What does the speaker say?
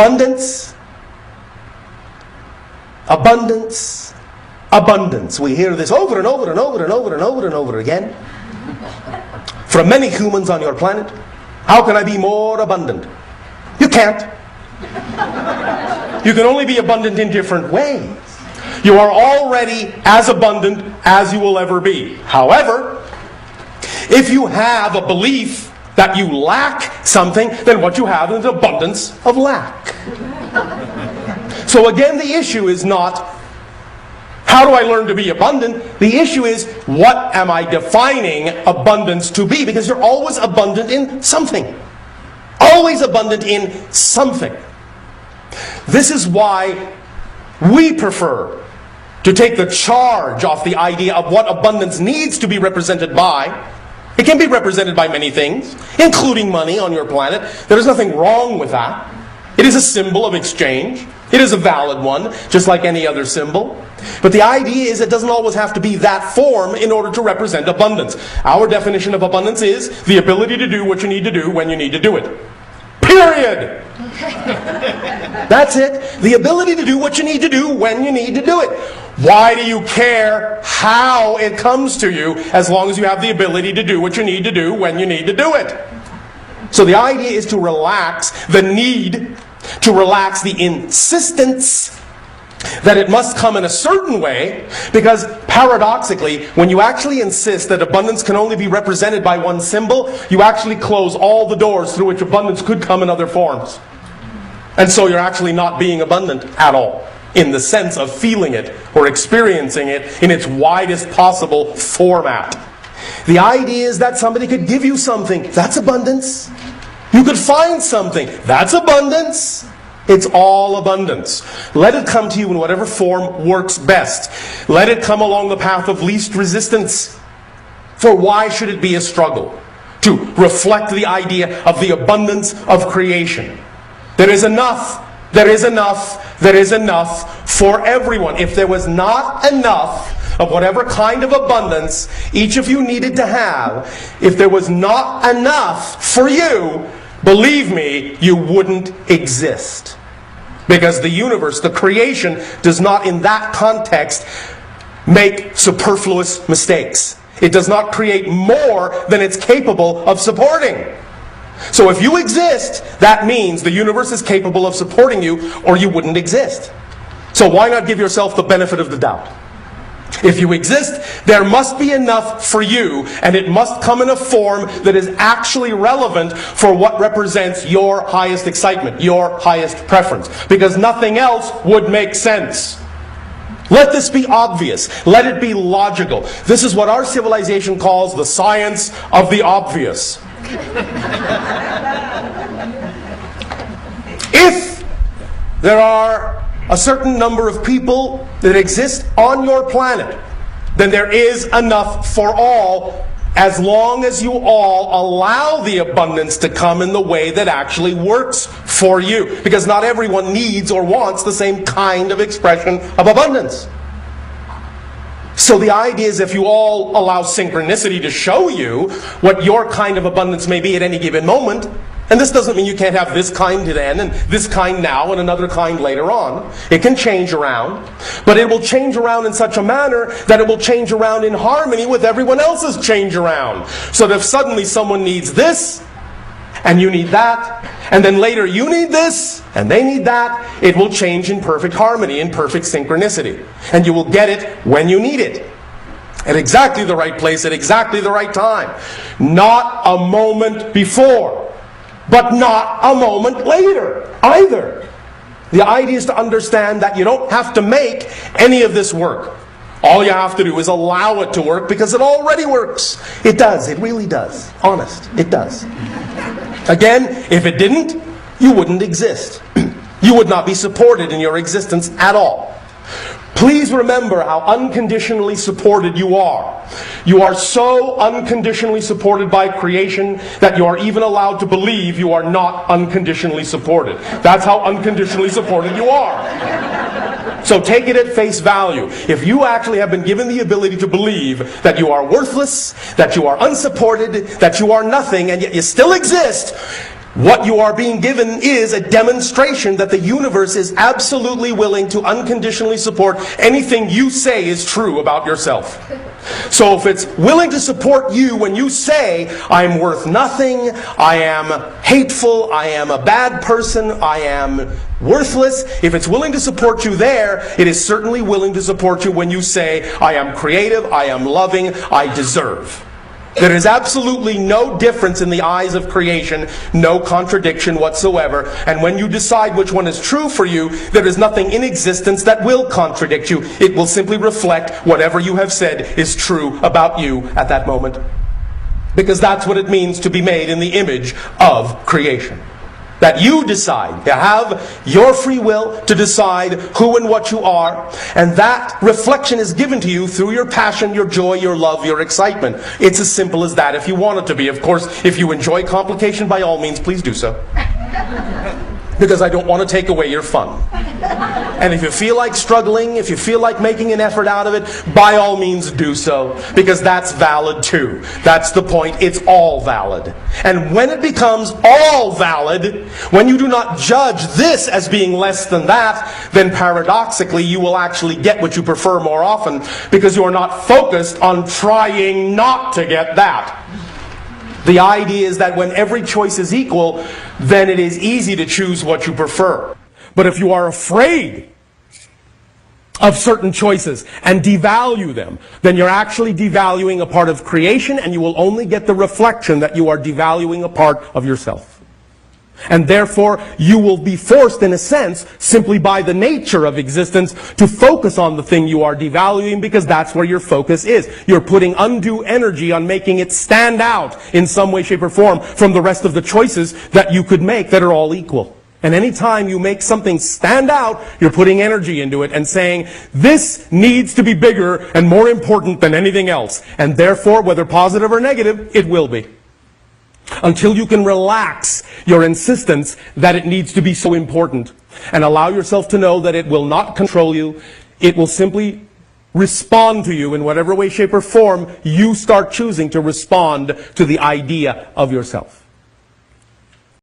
Abundance, abundance, abundance. We hear this over and over and over and over and over and over again from many humans on your planet. How can I be more abundant? You can't. You can only be abundant in different ways. You are already as abundant as you will ever be. However, if you have a belief that you lack something, then what you have is an abundance of lack. So again, the issue is not, how do I learn to be abundant? The issue is, what am I defining abundance to be? Because you're always abundant in something. Always abundant in something. This is why we prefer to take the charge off the idea of what abundance needs to be represented by. It can be represented by many things, including money on your planet. There is nothing wrong with that. It is a symbol of exchange. It is a valid one, just like any other symbol. But the idea is it doesn't always have to be that form in order to represent abundance. Our definition of abundance is the ability to do what you need to do when you need to do it. Period! That's it. The ability to do what you need to do when you need to do it. Why do you care how it comes to you as long as you have the ability to do what you need to do when you need to do it? So the idea is to relax the need, to relax the insistence that it must come in a certain way, because paradoxically, when you actually insist that abundance can only be represented by one symbol, you actually close all the doors through which abundance could come in other forms. And so you're actually not being abundant at all, in the sense of feeling it or experiencing it in its widest possible format. The idea is that somebody could give you something. That's abundance. You could find something. That's abundance. It's all abundance. Let it come to you in whatever form works best. Let it come along the path of least resistance. For why should it be a struggle? To reflect the idea of the abundance of creation. There is enough. There is enough. There is enough for everyone. If there was not enough of whatever kind of abundance each of you needed to have, if there was not enough for you, believe me, you wouldn't exist. Because the universe, the creation, does not in that context make superfluous mistakes. It does not create more than it's capable of supporting. So if you exist, that means the universe is capable of supporting you, or you wouldn't exist. So why not give yourself the benefit of the doubt? If you exist, there must be enough for you, and it must come in a form that is actually relevant for what represents your highest excitement, your highest preference. Because nothing else would make sense. Let this be obvious. Let it be logical. This is what our civilization calls the science of the obvious. If there are a certain number of people that exist on your planet, then there is enough for all, as long as you all allow the abundance to come in the way that actually works for you. Because not everyone needs or wants the same kind of expression of abundance. So the idea is, if you all allow synchronicity to show you what your kind of abundance may be at any given moment, and this doesn't mean you can't have this kind then, and this kind now, and another kind later on. It can change around, but it will change around in such a manner that it will change around in harmony with everyone else's change around. So that if suddenly someone needs this, and you need that, and then later you need this, and they need that, it will change in perfect harmony, in perfect synchronicity. And you will get it when you need it. At exactly the right place, at exactly the right time. Not a moment before, but not a moment later either. The idea is to understand that you don't have to make any of this work. All you have to do is allow it to work, because it already works. It does. It really does. Honest. It does. Again, if it didn't, you wouldn't exist. You would not be supported in your existence at all. Please remember how unconditionally supported you are. You are so unconditionally supported by creation that you are even allowed to believe you are not unconditionally supported. That's how unconditionally supported you are. So take it at face value. If you actually have been given the ability to believe that you are worthless, that you are unsupported, that you are nothing, and yet you still exist, what you are being given is a demonstration that the universe is absolutely willing to unconditionally support anything you say is true about yourself. So if it's willing to support you when you say, I'm worth nothing, I am hateful, I am a bad person, I am worthless, if it's willing to support you there, it is certainly willing to support you when you say, I am creative, I am loving, I deserve. There is absolutely no difference in the eyes of creation, no contradiction whatsoever. And when you decide which one is true for you, there is nothing in existence that will contradict you. It will simply reflect whatever you have said is true about you at that moment. Because that's what it means to be made in the image of creation. That you decide, you have your free will to decide who and what you are, and that reflection is given to you through your passion, your joy, your love, your excitement. It's as simple as that if you want it to be. Of course, if you enjoy complication, by all means, please do so. Because I don't want to take away your fun. And if you feel like struggling, if you feel like making an effort out of it, by all means do so. Because that's valid too. That's the point. It's all valid. And when it becomes all valid, when you do not judge this as being less than that, then paradoxically you will actually get what you prefer more often, because you are not focused on trying not to get that. The idea is that when every choice is equal, then it is easy to choose what you prefer. But if you are afraid of certain choices and devalue them, then you're actually devaluing a part of creation, and you will only get the reflection that you are devaluing a part of yourself. And therefore, you will be forced, in a sense, simply by the nature of existence, to focus on the thing you are devaluing, because that's where your focus is. You're putting undue energy on making it stand out in some way, shape, or form from the rest of the choices that you could make that are all equal. And any time you make something stand out, you're putting energy into it and saying, this needs to be bigger and more important than anything else. And therefore, whether positive or negative, it will be. Until you can relax your insistence that it needs to be so important and allow yourself to know that it will not control you, it will simply respond to you in whatever way, shape, or form you start choosing to respond to the idea of yourself.